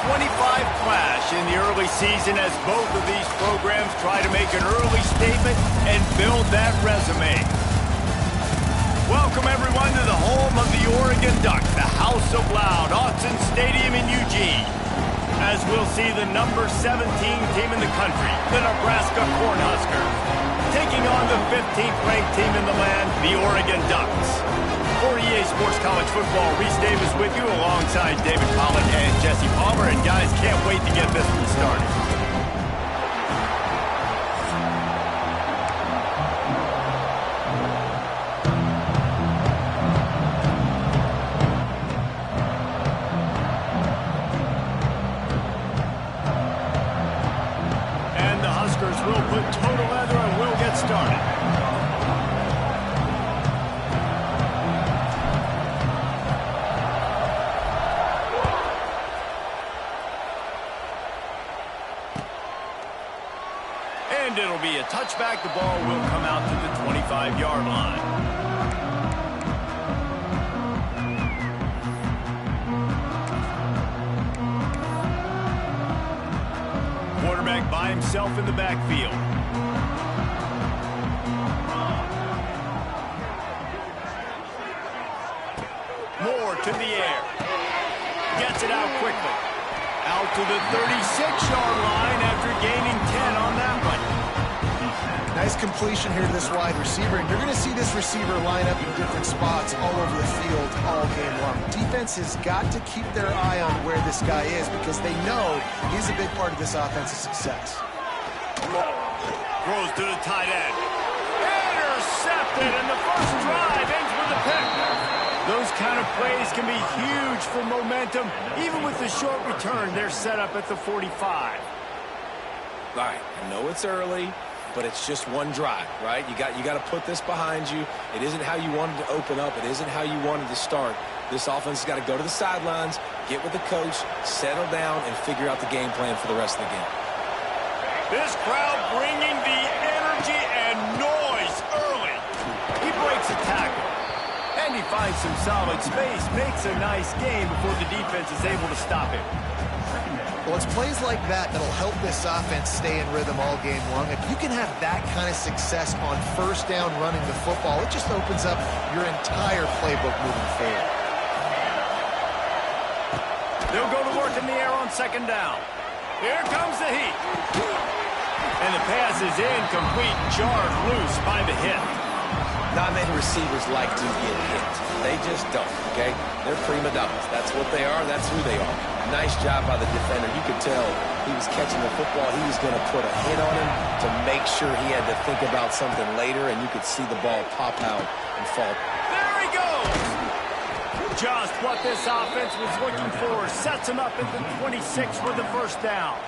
25 clash in the early season as both of these programs try to make an early statement and build that resume. Welcome, everyone, to the home of the Oregon Ducks, the House of Loud, Autzen Stadium in Eugene, as we'll see the number 17 team in the country, the Nebraska Cornhuskers, taking on the 15th ranked team in the land, the Oregon Ducks. For EA Sports College Football, Reese Davis with you alongside David Pollock and Jesse Palmer. And guys, can't wait to get this one started. And the Huskers will put total leather and will get started. And it'll be a touchback. The ball will come out to the 25-yard line. Quarterback by himself in the backfield. Moore to the air. Gets it out quickly. Out to the 36-yard line after gaining 10 on that one. Nice completion here to this wide receiver, and you're going to see this receiver line up in different spots all over the field all game long. Defense has got to keep their eye on where this guy is because they know he's a big part of this offensive success. Throws to the tight end. Intercepted, and the first drive ends with a pick. Those kind of plays can be huge for momentum. Even with the short return, they're set up at the 45. All right, I know it's early, but it's just one drive, right? You got to put this behind you. It isn't how you wanted to open up. It isn't how you wanted to start. This offense has got to go to the sidelines, get with the coach, settle down, and figure out the game plan for the rest of the game. This crowd bringing the energy and noise early. He breaks a tackle. And he finds some solid space, makes a nice game before the defense is able to stop him. Well, it's plays like that that'll help this offense stay in rhythm all game long. If you can have that kind of success on first down running the football, it just opens up your entire playbook moving forward. They'll go to work in the air on second down. Here comes the heat. And the pass is incomplete, jarred loose by the hit. Not many receivers like to get hit. They just don't, okay? They're prima donnas. That's what they are. That's who they are. Nice job by the defender. You could tell he was catching the football. He was going to put a hit on him to make sure he had to think about something later, and you could see the ball pop out and fall. There he goes! Just what this offense was looking for. Sets him up at the 26 for the first down.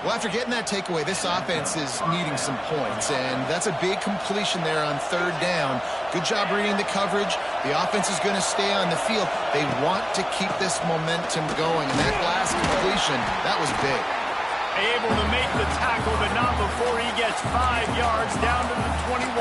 Well, after getting that takeaway, this offense is needing some points, and that's a big completion there on third down. Good job reading the coverage. The offense is going to stay on the field. They want to keep this momentum going, and that last completion, that was big. Able to make the tackle, but not before he gets 5 yards down to the 21.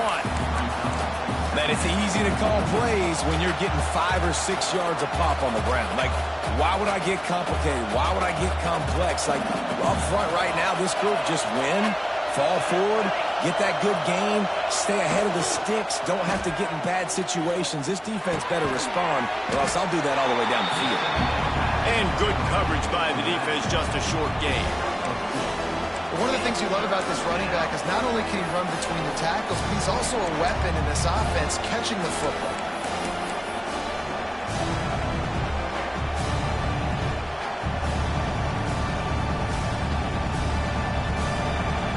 Man, it's easy to call plays when you're getting 5 or 6 yards a pop on the ground. Like, why would I get complicated? Why would I get complex? Like, up front right now, this group just win, fall forward, get that good gain, stay ahead of the sticks, don't have to get in bad situations. This defense better respond, or else I'll do that all the way down the field. And good coverage by the defense, just a short gain. One of the things you love about this running back is not only can he run between the tackles, but he's also a weapon in this offense catching the football.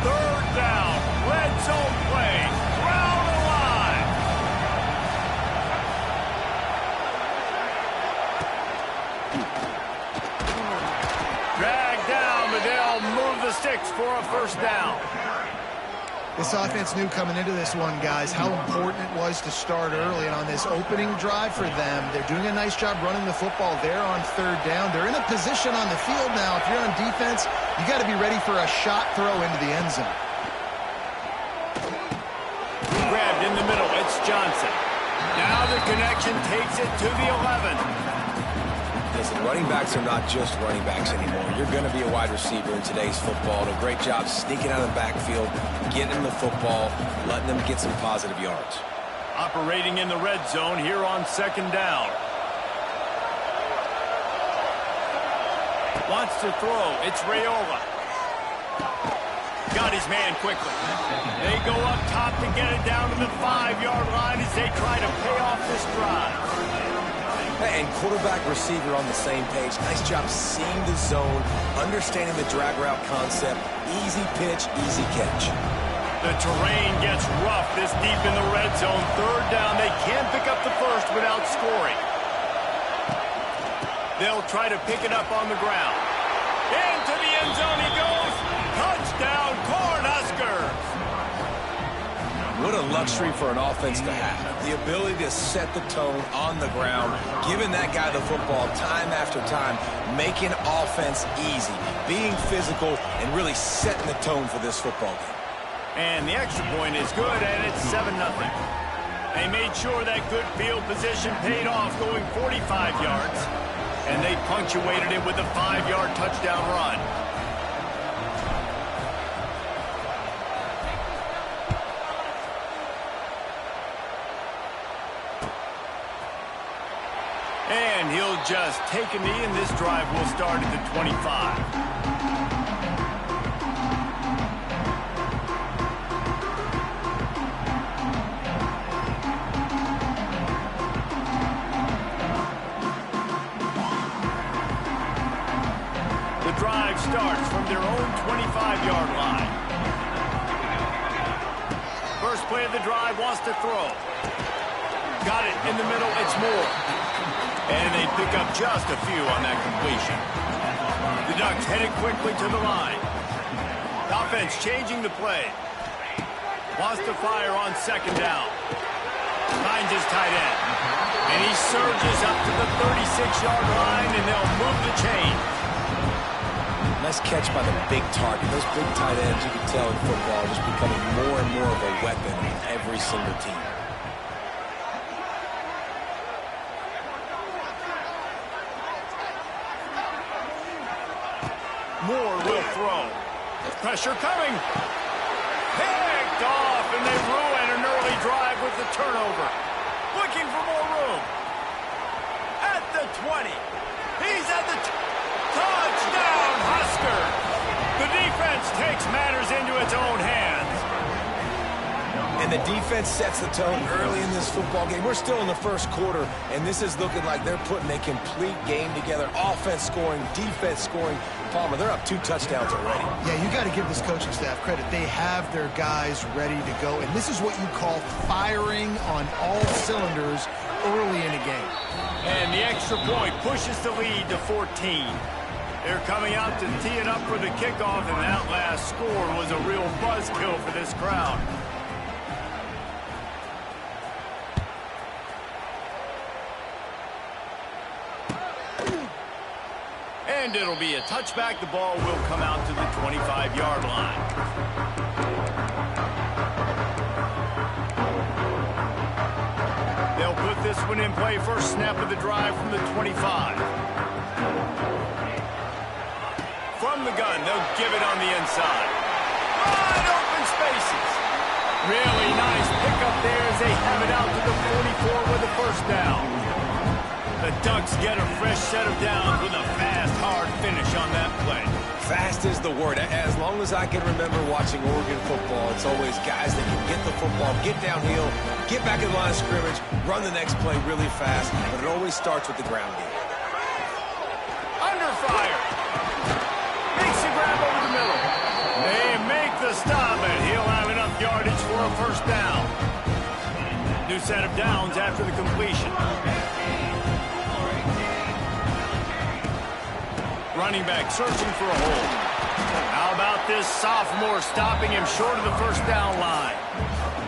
Third down, red zone play, crowd alive. Drag down, but they'll move the sticks for a first down. This offense knew coming into this one, guys, how important it was to start early. And on this opening drive for them, they're doing a nice job running the football there on third down. They're in a position on the field now. If you're on defense, you got to be ready for a shot throw into the end zone. Grabbed in the middle, it's Johnson. Now the connection takes it to the 11. Listen, running backs are not just running backs anymore. You're going to be a wide receiver in today's football. And a great job sneaking out of the backfield, getting them the football, letting them get some positive yards. Operating in the red zone here on 2nd down. Wants to throw. It's Raiola. Got his man quickly. They go up top to get it down to the 5-yard line as they try to pay off this drive. And quarterback receiver on the same page. Nice job seeing the zone, understanding the drag route concept. Easy pitch, easy catch. The terrain gets rough this deep in the red zone. 3rd down. They can't pick up the first without scoring. They'll try to pick it up on the ground. Into the end zone he goes. Touchdown, Cornhuskers. What a luxury for an offense to have. The ability to set the tone on the ground, giving that guy the football time after time, making offense easy, being physical, and really setting the tone for this football game. And the extra point is good, and it's 7-0. They made sure that good field position paid off, going 45 yards. And they punctuated it with a 5-yard touchdown run. And he'll just take a knee, and this drive will start at the 25. Starts from their own 25-yard line. First play of the drive, wants to throw. Got it in the middle, it's Moore. And they pick up just a few on that completion. The Ducks headed quickly to the line. The offense changing the play. Wants to fire on 2nd down. Finds his tight end. And he surges up to the 36-yard line, and they'll move the chain. Nice catch by the big target. Those big tight ends, you can tell in football, are just becoming more and more of a weapon in every single team. Moore will throw. Pressure coming. Picked off, and they ruin an early drive with the turnover. Looking for more room. At the 20. He's at the touchdown, Huskers! The defense takes matters into its own hands. And the defense sets the tone early in this football game. We're still in the first quarter, and this is looking like they're putting a complete game together. Offense scoring, defense scoring. Palmer, they're up 2 touchdowns already. Yeah, you got to give this coaching staff credit. They have their guys ready to go, and this is what you call firing on all cylinders early in a game. And the extra point pushes the lead to 14. They're coming out to tee it up for the kickoff, and that last score was a real buzzkill for this crowd. And it'll be a touchback. The ball will come out to the 25-yard line. They'll put this one in play. First snap of the drive from the 25. From the gun, they'll give it on the inside. Wide open spaces. Really nice pickup there as they have it out to the 44 with a first down. The Ducks get a fresh set of downs with a fast, hard finish on that play. Fast is the word. As long as I can remember watching Oregon football, it's always guys that can get the football, get downhill, get back in the line of scrimmage, run the next play really fast, but it always starts with the ground game. Under fire. Makes a grab over the middle. They make the stop, and he'll have enough yardage for a first down. New set of downs after the completion. Running back searching for a hole. How about this sophomore stopping him short of the first down line?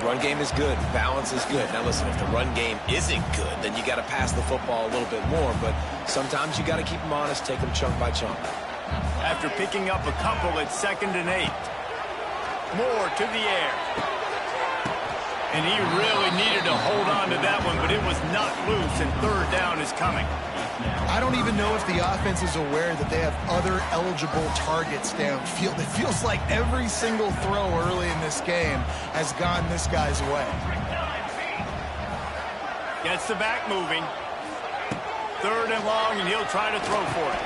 The run game is good. Balance is good. Now listen, if the run game isn't good, then you got to pass the football a little bit more. But sometimes you got to keep them honest, take them chunk by chunk. After picking up a couple at 2nd and 8. Moore to the air. And he really needed to hold on to that one, but it was not loose, and third down is coming. I don't even know if the offense is aware that they have other eligible targets downfield. It feels like every single throw early in this game has gone this guy's way. Gets the back moving. Third and long, and he'll try to throw for it.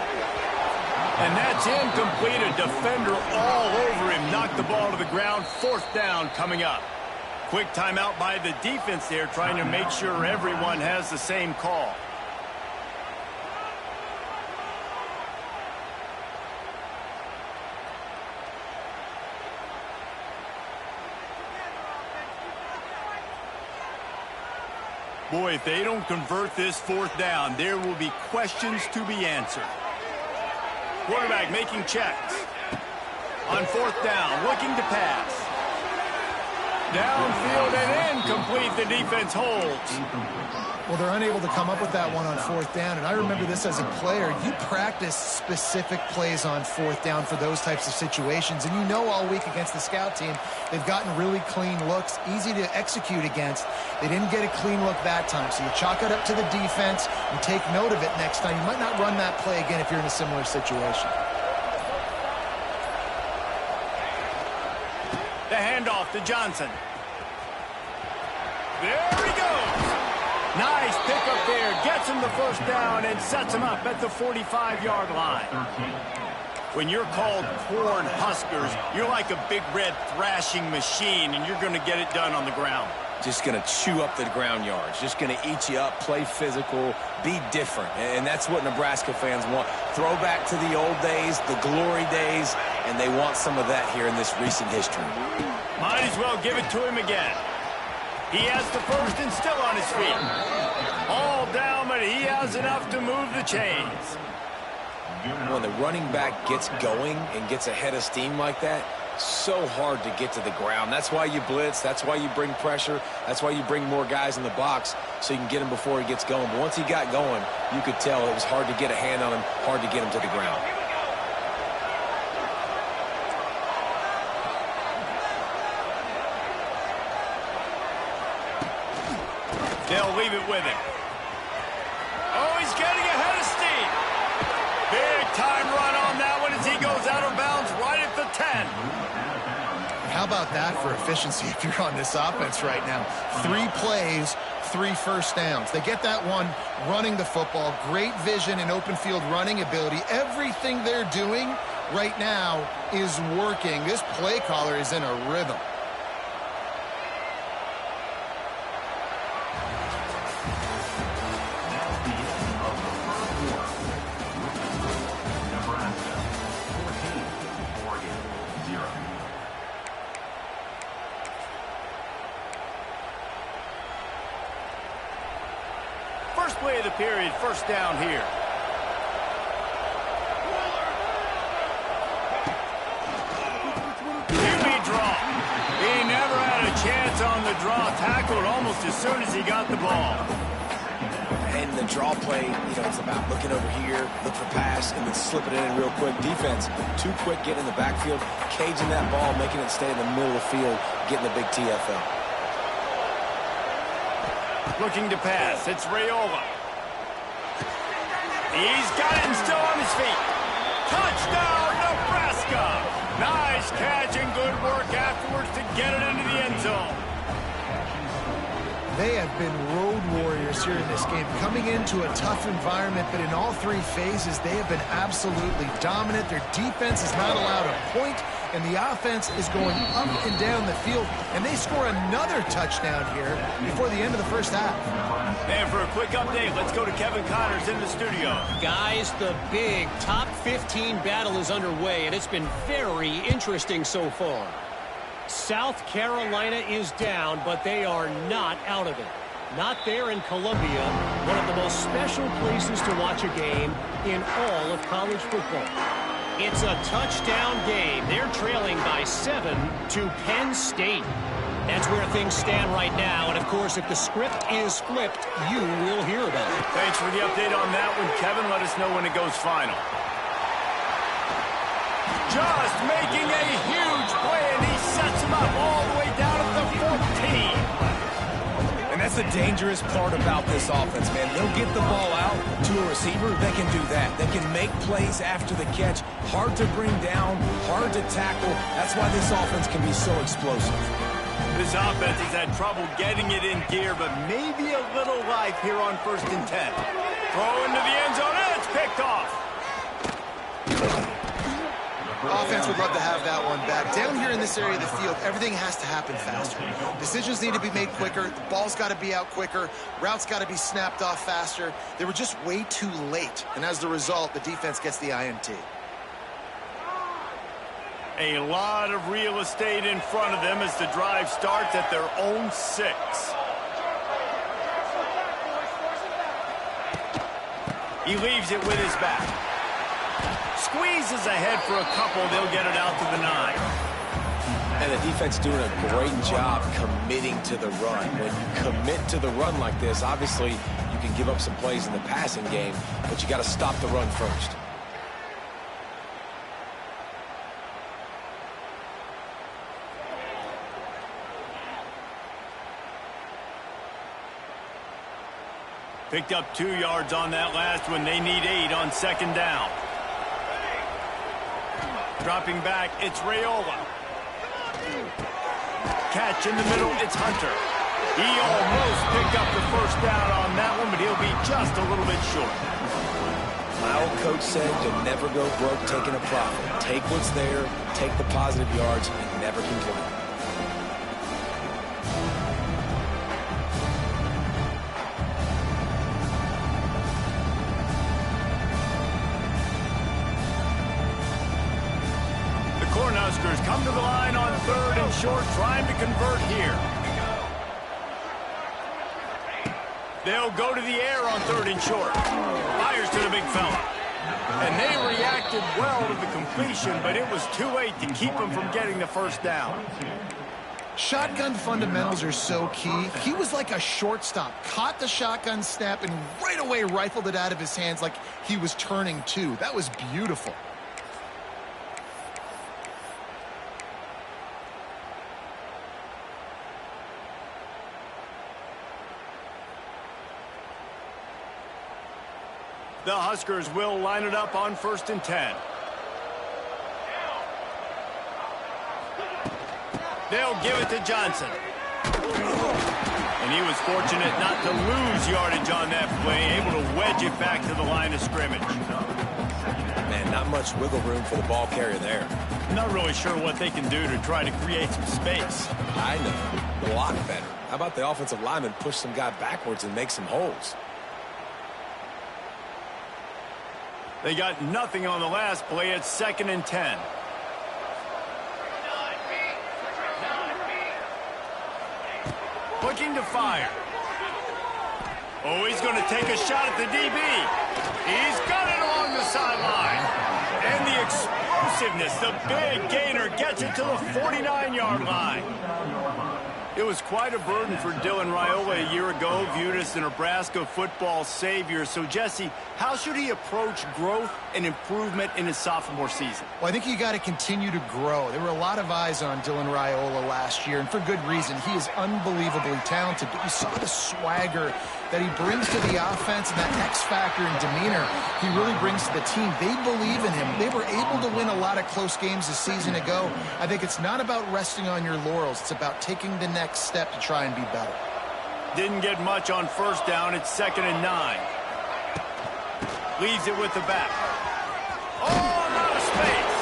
And that's incomplete. A defender all over him. Knocked the ball to the ground. Fourth down coming up. Quick timeout by the defense there, trying to make sure everyone has the same call. Boy, if they don't convert this fourth down, there will be questions to be answered. Quarterback making checks. On fourth down, looking to pass. Downfield and incomplete. The defense holds. Well, they're unable to come up with that one on fourth down, and I remember this as a player. You practice specific plays on fourth down for those types of situations, and you know all week against the scout team, they've gotten really clean looks, easy to execute against. They didn't get a clean look that time, so you chalk it up to the defense and take note of it next time. You might not run that play again if you're in a similar situation. The handoff to Johnson. There he goes. Nice pickup there. Gets him the first down and sets him up at the 45-yard line. When you're called Corn Huskers, you're like a big red thrashing machine, and you're going to get it done on the ground. Just going to chew up the ground yards. Just going to eat you up, play physical, be different. And that's what Nebraska fans want. Throw back to the old days, the glory days, and they want some of that here in this recent history. Might as well give it to him again. He has the first and still on his feet. All down, but he has enough to move the chains. When the running back gets going and gets ahead of steam like that, so hard to get to the ground. That's why you blitz. That's why you bring pressure. That's why you bring more guys in the box so you can get him before he gets going. But once he got going, you could tell it was hard to get a hand on him, hard to get him to the ground. They'll leave it with him. Oh, he's getting ahead of steam. Big time run on that one as he goes out of bounds right at the 10. How about that for efficiency if you're on this offense right now? 3 plays, 3 first downs. They get that one running the football. Great vision and open field running ability. Everything they're doing right now is working. This play caller is in a rhythm. First play of the period, first down here. QB draw. He never had a chance on the draw. Tackled almost as soon as he got the ball. And the draw play, it's about looking over here, look for pass, and then slipping it in real quick. Defense, too quick getting in the backfield, caging that ball, making it stay in the middle of the field, getting the big TFL. Looking to pass. It's Raiola. He's got it and still on his feet. Touchdown, Nebraska. Nice catch and good work afterwards to get it into the end zone. They have been road warriors here in this game, coming into a tough environment, but in all 3 phases, they have been absolutely dominant. Their defense is not allowed a point, and the offense is going up and down the field, and they score another touchdown here before the end of the first half. And for a quick update, let's go to Kevin Connors in the studio. Guys, the big top 15 battle is underway, and it's been very interesting so far. South Carolina is down, but they are not out of it. Not there in Columbia, one of the most special places to watch a game in all of college football. It's a touchdown game. They're trailing by 7 to Penn State. That's where things stand right now, and of course, if the script is flipped, you will hear about it. Thanks for the update on that one, Kevin. Let us know when it goes final. Just making a huge play, and he sets him up all the way down at the 14. That's the dangerous part about this offense, man. They'll get the ball out to a receiver. They can do that. They can make plays after the catch. Hard to bring down, hard to tackle. That's why this offense can be so explosive. This offense has had trouble getting it in gear, but maybe a little life here on 1st and 10. Throw into the end zone, and it's picked off. Offense would love to have that one back. Down here in this area of the field, everything has to happen faster. Decisions need to be made quicker. The ball's got to be out quicker. Routes got to be snapped off faster. They were just way too late. And as the result, the defense gets the INT. A lot of real estate in front of them as the drive starts at their own 6. He leaves it with his back. Squeezes ahead for a couple. They'll get it out to the 9. And the defense doing a great job committing to the run. When you commit to the run like this, obviously you can give up some plays in the passing game, but you got to stop the run first. Picked up 2 yards on that last one. They need 8 on 2nd down. Dropping back, it's Raiola. Catch in the middle, it's Hunter. He almost picked up the 1st down on that one, but he'll be just a little bit short. My old coach said to never go broke taking a profit. Take what's there, take the positive yards, and never complain. Cornhuskers come to the line on 3rd and short, trying to convert here. They'll go to the air on 3rd and short. Fires to the big fella. And they reacted well to the completion, but it was too late to keep them from getting the 1st down. Shotgun fundamentals are so key. He was like a shortstop. Caught the shotgun snap and right away rifled it out of his hands like he was turning 2. That was beautiful. The Huskers will line it up on 1st and 10. They'll give it to Johnson. And he was fortunate not to lose yardage on that play, able to wedge it back to the line of scrimmage. Man, not much wiggle room for the ball carrier there. Not really sure what they can do to try to create some space. I know. Block better. How about the offensive lineman push some guy backwards and make some holes? They got nothing on the last play. It's 2nd and 10. Looking to fire. Oh, he's going to take a shot at the DB. He's got it along the sideline. And the explosiveness, the big gainer gets it to the 49-yard line. It was quite a burden for Dylan Raiola a year ago, viewed as the Nebraska football savior. So, Jesse, how should he approach growth and improvement in his sophomore season? Well, I think you got to continue to grow. There were a lot of eyes on Dylan Raiola last year, and for good reason. He is unbelievably talented, but you saw the swagger that he brings to the offense and that X factor and demeanor he really brings to the team. They believe in him. They were able to win a lot of close games a season ago. I think it's not about resting on your laurels. It's about taking the next step to try and be better. Didn't get much on 1st down. It's 2nd and 9. Leaves it with the back. Oh, out of space.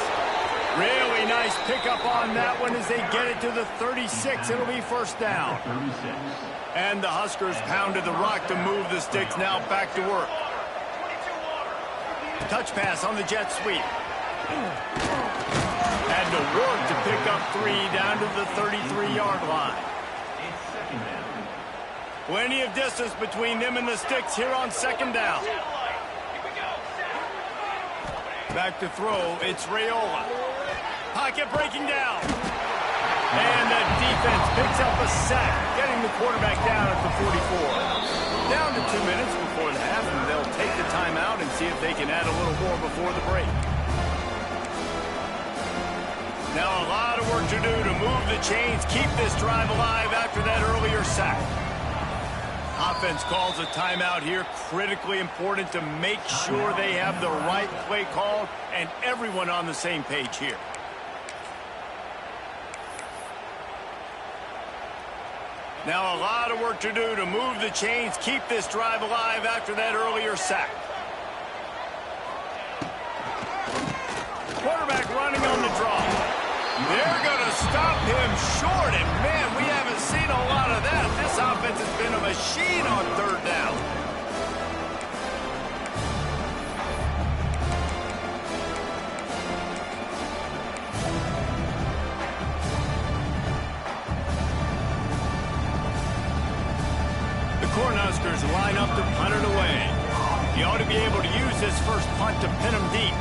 Really nice pickup on that one as they get it to the 36. It'll be 1st down. And the Huskers pounded the rock to move the sticks. Now back to work. Touch pass on the jet sweep. Had to work to pick up 3 down to the 33-yard line. Plenty of distance between them and the sticks here on 2nd down. Back to throw, it's Raiola. Pocket breaking down. And the defense picks up a sack, getting the quarterback down at the 44. Down to 2 minutes before the half, and they'll take the timeout and see if they can add a little more before the break. Now a lot of work to do to move the chains, keep this drive alive after that earlier sack. Offense calls a timeout here. Critically important to make sure they have the right play call and everyone on the same page here. Now a lot of work to do to move the chains, keep this drive alive after that earlier sack. Quarterback running on the draw. They're going to stop him short, and man, we haven't seen a lot of that. This offense has been a machine on third down. The Cornhuskers line up to punt it away. He ought to be able to use this first punt to pin him deep.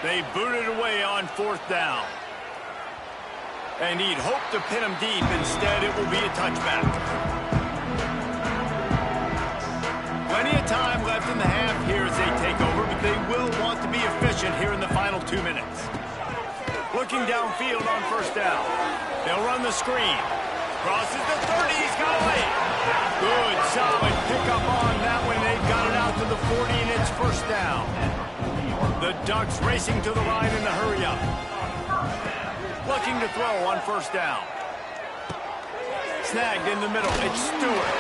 They booted away on fourth down. And he'd hope to pin him deep. Instead, it will be a touchback. Plenty of time left in the half here as they take over, but they will want to be efficient here in the final 2 minutes. Looking downfield on first down. They'll run the screen. Crosses the 30. He's got away. Good, solid pickup on that one. They've got it out to the 40, and it's first down. The Ducks racing to the line in the hurry-up. Looking to throw on first down. Snagged in the middle. It's Stewart.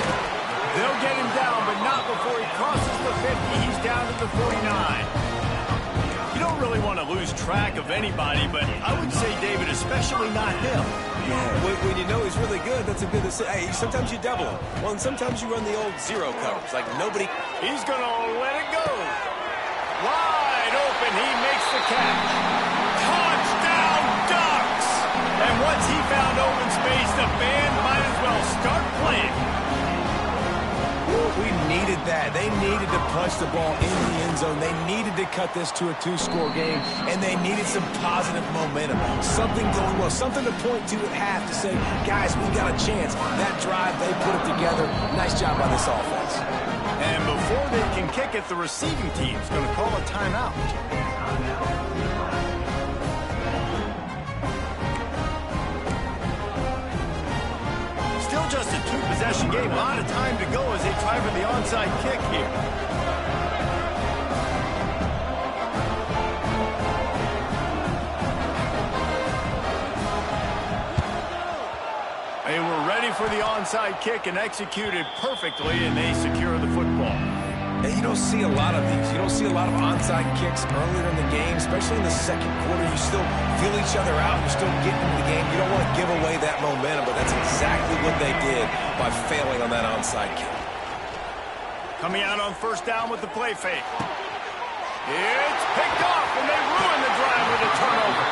They'll get him down, but not before he crosses the 50. He's down to the 49. You don't really want to lose track of anybody, but I would say, David, especially not him. Yeah, when you know he's really good, that's a good decision. Hey, sometimes you double him. Well, and sometimes you run the old zero coverage. Like nobody... He's going to let it go. Wide open, he makes the catch. Touchdown, Ducks! And once he found open space, the band might as well start playing. We needed that. They needed to punch the ball in the end zone. They needed to cut this to a 2-score game, and they needed some positive momentum. Something going well, something to point to at half to say, guys, we got a chance. That drive, they put it together. Nice job by this offense. And before they can kick it, the receiving team's going to call a timeout. Still just a two-possession game. A lot of time to go as they try for the onside kick here. They were ready for the onside kick and executed perfectly, and they secure the football. And you don't see a lot of these. You don't see a lot of onside kicks earlier in the game, especially in the second quarter. You still feel each other out. You're still getting into the game. You don't want to give away that momentum, but that's exactly what they did by failing on that onside kick. Coming out on first down with the play fake. It's picked off, and they ruin the drive with a turnover.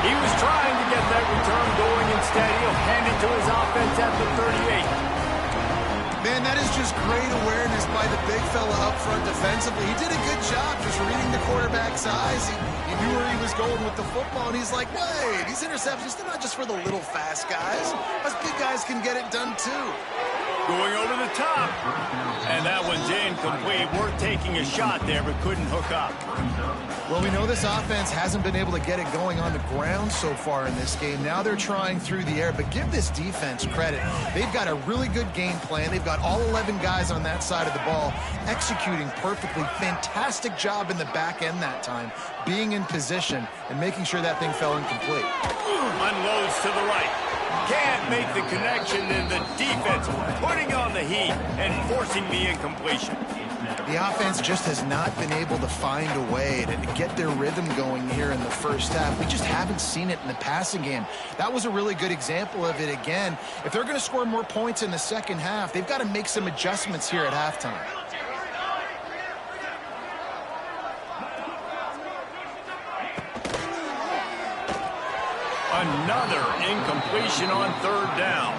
He was trying to get that return going. Instead, he'll hand it to his offense at the 38. Man, that is just great awareness by the big fella up front defensively. He did a good job just reading the quarterback's eyes. He knew where he was going with the football, and he's like, wait, these interceptions, they're not just for the little fast guys. Us big guys can get it done too. Going over the top. And that one's incomplete. Worth taking a shot there, but couldn't hook up. Well, we know this offense hasn't been able to get it going on the ground so far in this game. Now they're trying through the air, but give this defense credit. They've got a really good game plan. They've got all 11 guys on that side of the ball executing perfectly. Fantastic job in the back end that time, being in position and making sure that thing fell incomplete. Unloads to the right. Can't make the connection, and the defense putting on the heat and forcing the incompletion. The offense just has not been able to find a way to get their rhythm going here in the first half. We just haven't seen it in the passing game. That was a really good example of it again. If they're going to score more points in the second half, they've got to make some adjustments here at halftime. Another incompletion on third down.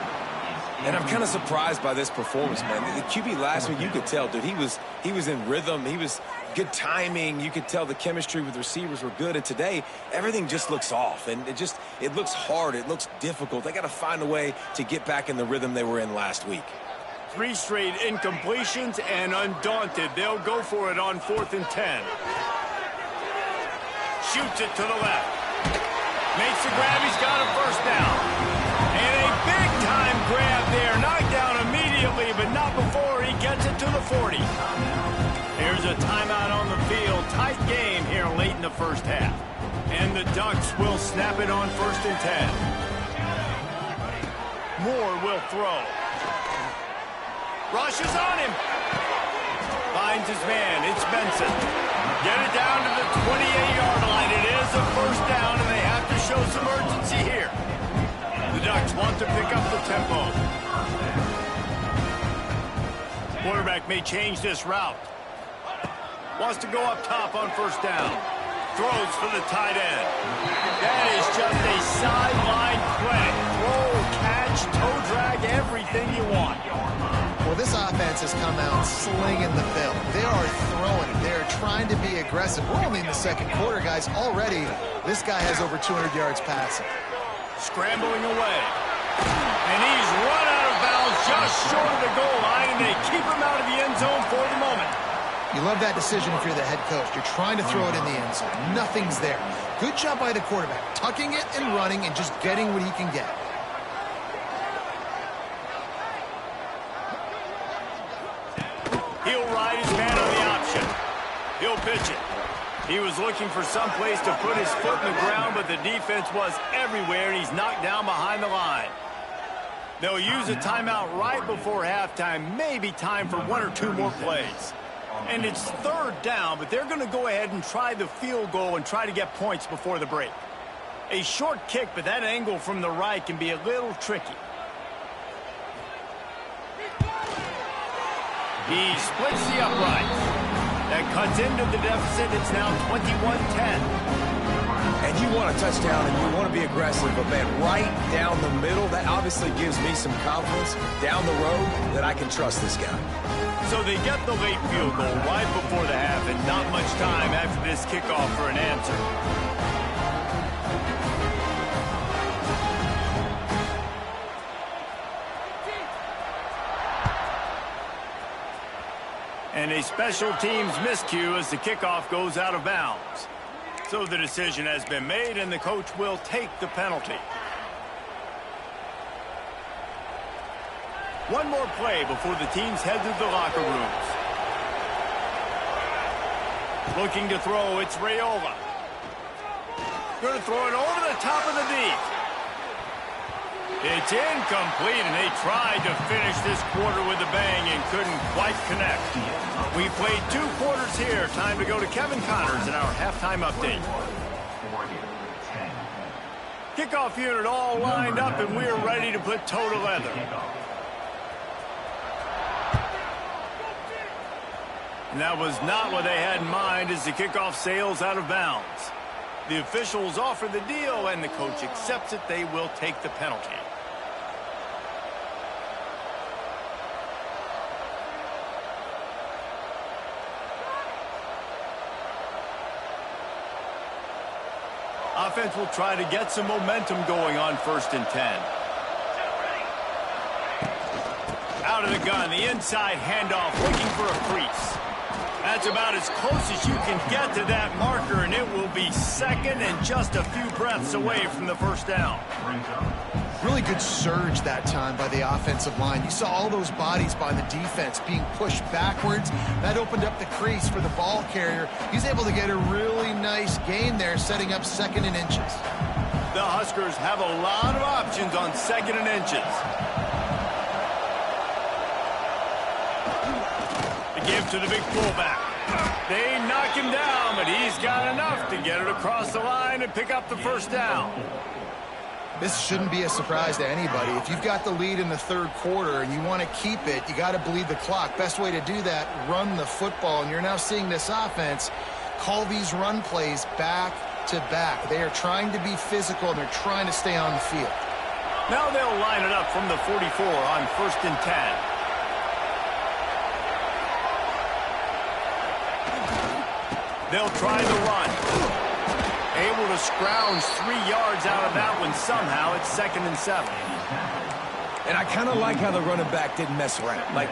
And I'm kind of surprised by this performance, man. The QB last week, you could tell, dude, he was in rhythm. He was good timing. You could tell the chemistry with receivers were good. And today, everything just looks off. And it looks hard. It looks difficult. They got to find a way to get back in the rhythm they were in last week. 3 straight incompletions, and undaunted, they'll go for it on 4th and 10. Shoots it to the left. Makes the grab. He's got a first down. And a big-time grab there. Knocked down immediately, but not before he gets it to the 40. Here's a timeout on the field. Tight game here late in the first half. And the Ducks will snap it on 1st and 10. Moore will throw. Rushes on him. Finds his man. It's Benson. Get it down to the 28-yard line. It is a first down, and they have to show some urgency here. The Ducks want to pick up the tempo. Quarterback may change this route. Wants to go up top on 1st down. Throws for the tight end. That is just a sideline play. Throw, catch, toe drag, everything you want. Well, this offense has come out slinging the bill. They are throwing it. They are trying to be aggressive. We're only in the second quarter, guys. Already, this guy has over 200 yards passing. Scrambling away. And he's run out of bounds just short of the goal line, and they keep him out of the end zone for the moment. You love that decision if you're the head coach. You're trying to throw it in the end zone. Nothing's there. Good job by the quarterback, tucking it and running and just getting what he can get. He'll ride his man on the option. He'll pitch it. He was looking for some place to put his foot in the ground, but the defense was everywhere, and he's knocked down behind the line. They'll use a timeout right before halftime, maybe time for 1 or 2 more plays. And it's 3rd down, but they're going to go ahead and try the field goal and try to get points before the break. A short kick, but that angle from the right can be a little tricky. He splits the uprights. That cuts into the deficit. It's now 21-10. And you want a touchdown and you want to be aggressive, but man, right down the middle, that obviously gives me some confidence down the road that I can trust this guy. So they get the late field goal right before the half, and not much time after this kickoff for an answer. And a special teams miscue as the kickoff goes out of bounds. So the decision has been made, and the coach will take the penalty. One more play before the teams head to the locker rooms. Looking to throw, it's Raiola. Going to throw it over the top of the deep. It's incomplete, and they tried to finish this quarter with a bang and couldn't quite connect. We played 2 quarters here. Time to go to Kevin Connors in our halftime update. Kickoff unit all lined up, and we're ready to put toe to leather. And that was not what they had in mind as the kickoff sails out of bounds. The officials offer the deal, and the coach accepts it. They will take the penalty. Offense will try to get some momentum going on 1st and 10. Out of the gun, the inside handoff, looking for a crease. That's about as close as you can get to that marker, and it will be 2nd and just a few breaths away from the 1st down. Really good surge that time by the offensive line. You saw all those bodies by the defense being pushed backwards. That opened up the crease for the ball carrier. He's able to get a really nice gain there, setting up 2nd and inches. The Huskers have a lot of options on 2nd and inches. The give to the big fullback. They knock him down, but he's got enough to get it across the line and pick up the 1st down. This shouldn't be a surprise to anybody. If you've got the lead in the 3rd quarter and you want to keep it, you got to bleed the clock. Best way to do that, run the football. And you're now seeing this offense call these run plays back to back. They are trying to be physical, and they're trying to stay on the field. Now they'll line it up from the 44 on 1st and 10. They'll try the run. Able to scrounge 3 yards out of that one somehow. It's 2nd and 7. And I kind of like how the running back didn't mess around. Like,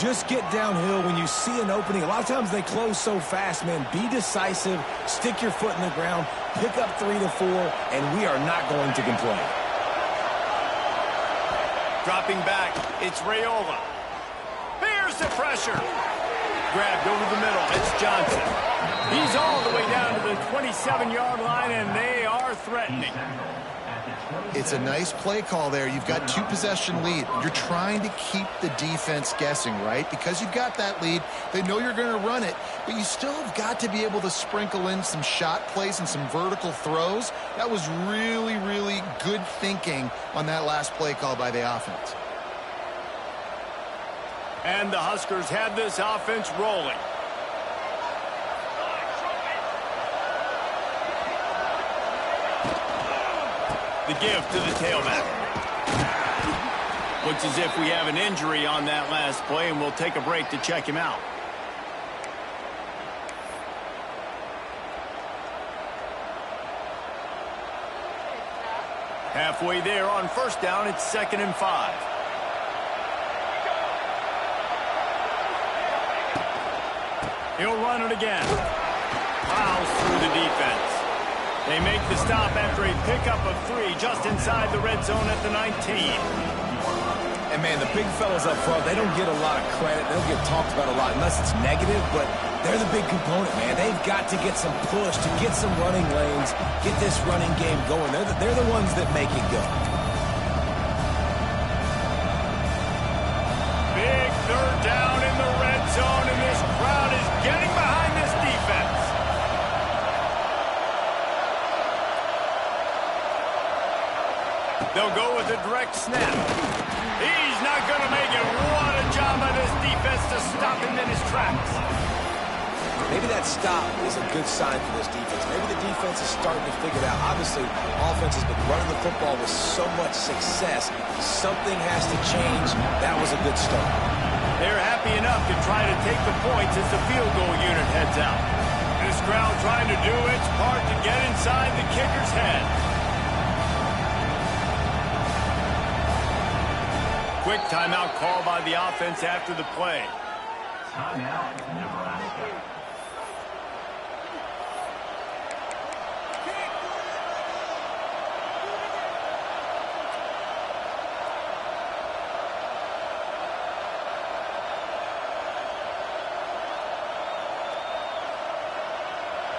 just get downhill when you see an opening. A lot of times they close so fast, man. Be decisive, stick your foot in the ground, pick up 3 to 4, and we are not going to complain. Dropping back, it's Raiola. Bears the pressure. Grabbed over the middle, it's Johnson. He's all the way down to the 27-yard line, and they are threatening. It's a nice play call there. You've got 2-possession lead. You're trying to keep the defense guessing, right? Because you've got that lead, they know you're going to run it, but you still have got to be able to sprinkle in some shot plays and some vertical throws. That was really, really good thinking on that last play call by the offense. And the Huskers have this offense rolling. The give to the tailback. Looks as if we have an injury on that last play, and we'll take a break to check him out. Halfway there on first down, it's 2nd and 5. He'll run it again. Fouls through the defense. They make the stop after a pickup of 3 just inside the red zone at the 19. And, man, the big fellas up front, they don't get a lot of credit. They don't get talked about a lot unless it's negative, but they're the big component, man. They've got to get some push, to get some running lanes, get this running game going. They're the ones that make it go. Big 3rd down in the red zone, and this crowd is getting behind this defense. They'll go with a direct snap. He's not going to make it. What a job by this defense to stop him in his tracks. Maybe that stop is a good sign for this defense. Maybe the defense is starting to figure it out. Obviously, offense has been running the football with so much success. Something has to change. That was a good start. They're happy enough to try to take the points as the field goal unit heads out. This crowd trying to do its part to get inside the kicker's head. Quick timeout call by the offense after the play. Timeout, Nebraska.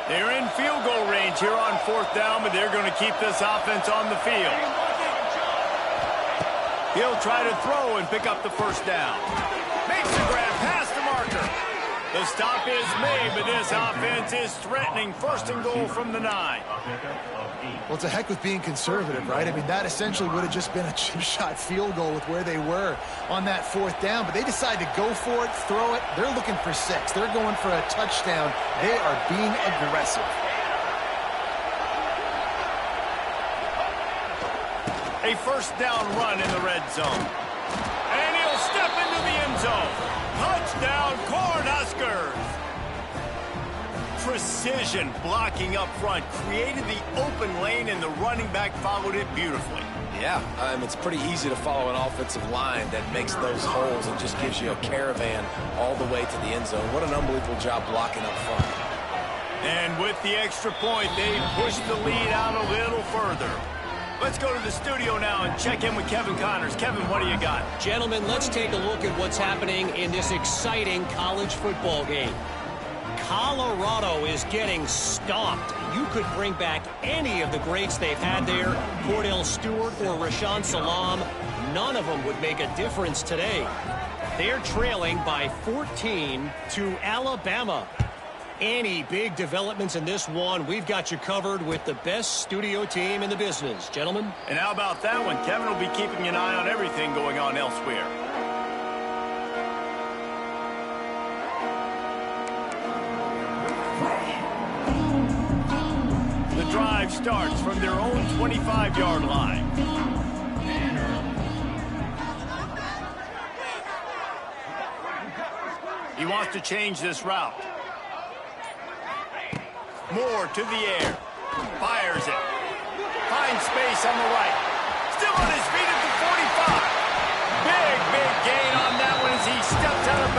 They're in field goal range here on 4th down, but they're going to keep this offense on the field. He'll try to throw and pick up the 1st down. Makes the grab past the marker. The stop is made, but this offense is threatening 1st and goal from the 9. Well, it's a heck with being conservative, right? I mean, that essentially would have just been a chip-shot field goal with where they were on that 4th down, but they decide to go for it, throw it. They're looking for 6. They're going for a touchdown. They are being aggressive. A 1st down run in the red zone. And he'll step into the end zone. Touchdown, Cornhuskers! Precision blocking up front created the open lane, and the running back followed it beautifully. Yeah, it's pretty easy to follow an offensive line that makes those holes and just gives you a caravan all the way to the end zone. What an unbelievable job blocking up front. And with the extra point, they push the lead out a little further. Let's go to the studio now and check in with Kevin Connors. Kevin, what do you got? Gentlemen, let's take a look at what's happening in this exciting college football game. Colorado is getting stomped. You could bring back any of the greats they've had there, Cordell Stewart or Rashaan Salaam. None of them would make a difference today. They're trailing by 14 to Alabama. Any big developments in this one, we've got you covered with the best studio team in the business. Gentlemen? And how about that one? Kevin will be keeping an eye on everything going on elsewhere. The drive starts from their own 25-yard line. He wants to change this route. Moore to the air. Fires it. Finds space on the right. Still on his feet at the 45. Big gain on that one as he steps out of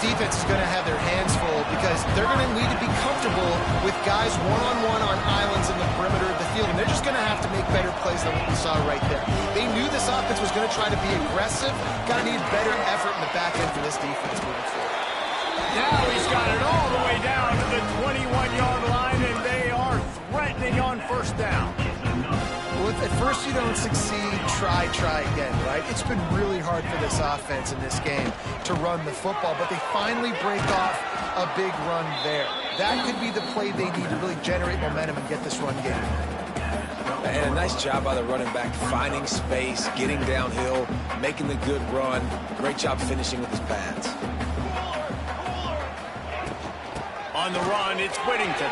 defense is going to have their hands full because they're going to need to be comfortable with guys one-on-one on islands in the perimeter of the field, and they're just going to have to make better plays than what we saw right there. They knew this offense was going to try to be aggressive. Got to need better effort in the back end for this defense moving forward. Now he's got it all the way down to the 21-yard line, and they are threatening on first down. Well, if at first you don't succeed, try again, right? It's been really hard for this offense in this game to run the football, but they finally break off a big run there. That could be the play they need to really generate momentum and get this run game. And a nice job by the running back, finding space, getting downhill, making the good run. Great job finishing with his pads. On the run, it's Whittington.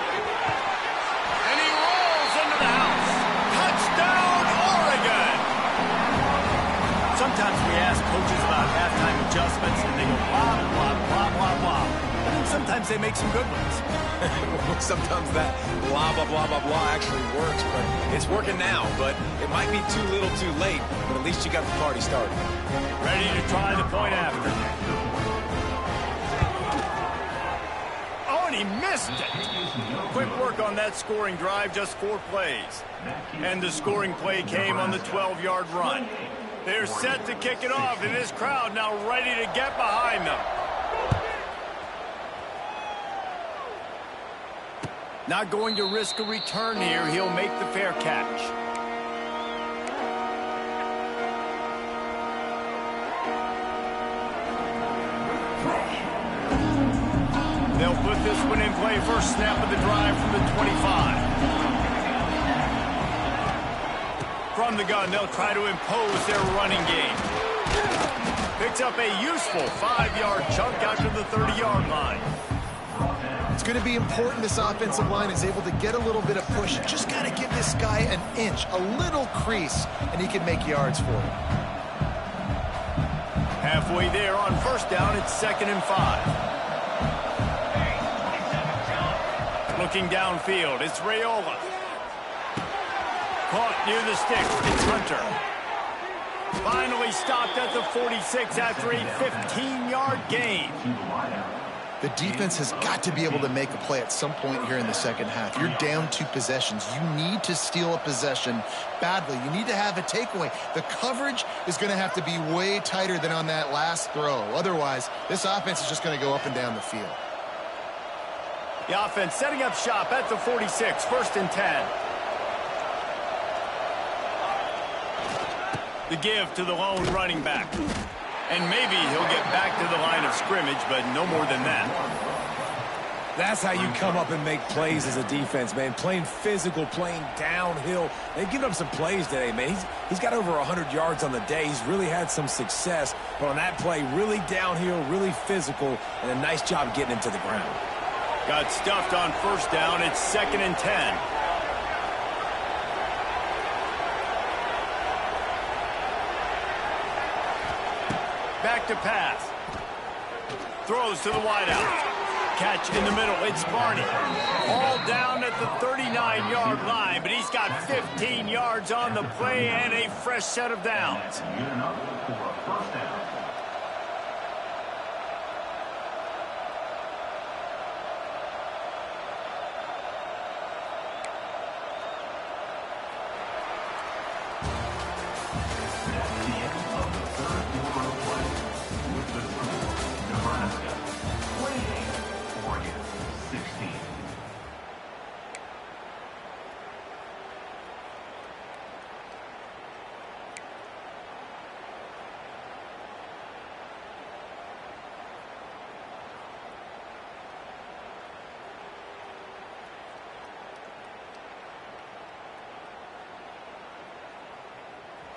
And he rolls into the house. Touchdown, Oregon! Sometimes we ask coaches about halftime adjustments, and they go blah, blah, blah, blah, blah. But then sometimes they make some good ones. Sometimes that blah, blah, blah, blah, blah actually works, but it's working now. But it might be too little too late, but at least you got the party started. Ready to try the point after. Oh, and he missed it. Quick work on that scoring drive, just 4 plays. And the scoring play came on the 12-yard run. They're set to kick it off, and this crowd now ready to get behind them. Not going to risk a return here. He'll make the fair catch. They'll put this one in play. First snap of the drive from the 25. From the gun, they'll try to impose their running game. Picks up a useful 5-yard chunk out to the 30-yard line. It's going to be important this offensive line is able to get a little bit of push. Just got to give this guy an inch, a little crease, and he can make yards for it. Halfway there on first down, it's 2nd and 5. Looking downfield, it's Raiola. Caught near the sticks, it's Hunter. Finally stopped at the 46 after a 15-yard gain. The defense has got to be able to make a play at some point here in the second half. You're down 2 possessions. You need to steal a possession badly. You need to have a takeaway. The coverage is going to have to be way tighter than on that last throw. Otherwise, this offense is just going to go up and down the field. The offense setting up shop at the 46, 1st and 10. The give to the lone running back. And maybe he'll get back to the line of scrimmage, but no more than that. That's how you come up and make plays as a defense, man. Playing physical, playing downhill. They've given up some plays today, man. He's got over 100 yards on the day. He's really had some success. But on that play, really downhill, really physical, and a nice job getting him to the ground. Got stuffed on first down. It's 2nd and 10. Back to pass. Throws to the wideout. Catch in the middle. It's Barney. All down at the 39-yard line, but he's got 15 yards on the play and a fresh set of downs.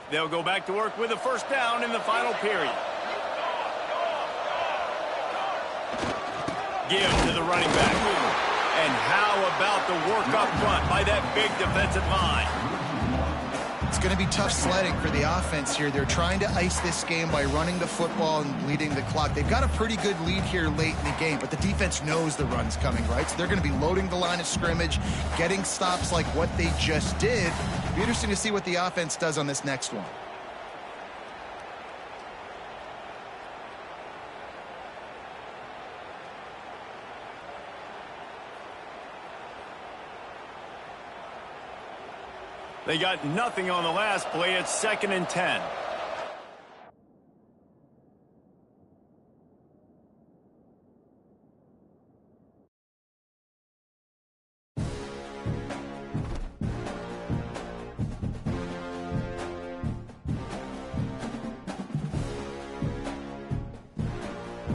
They'll go back to work with a first down in the final period. Give to the running back. And how about the work up front by that big defensive line? It's going to be tough sledding for the offense here. They're trying to ice this game by running the football and bleeding the clock. They've got a pretty good lead here late in the game, but the defense knows the run's coming, right? So they're going to be loading the line of scrimmage, getting stops like what they just did. It'll be interesting to see what the offense does on this next one. They got nothing on the last play. It's 2nd and 10.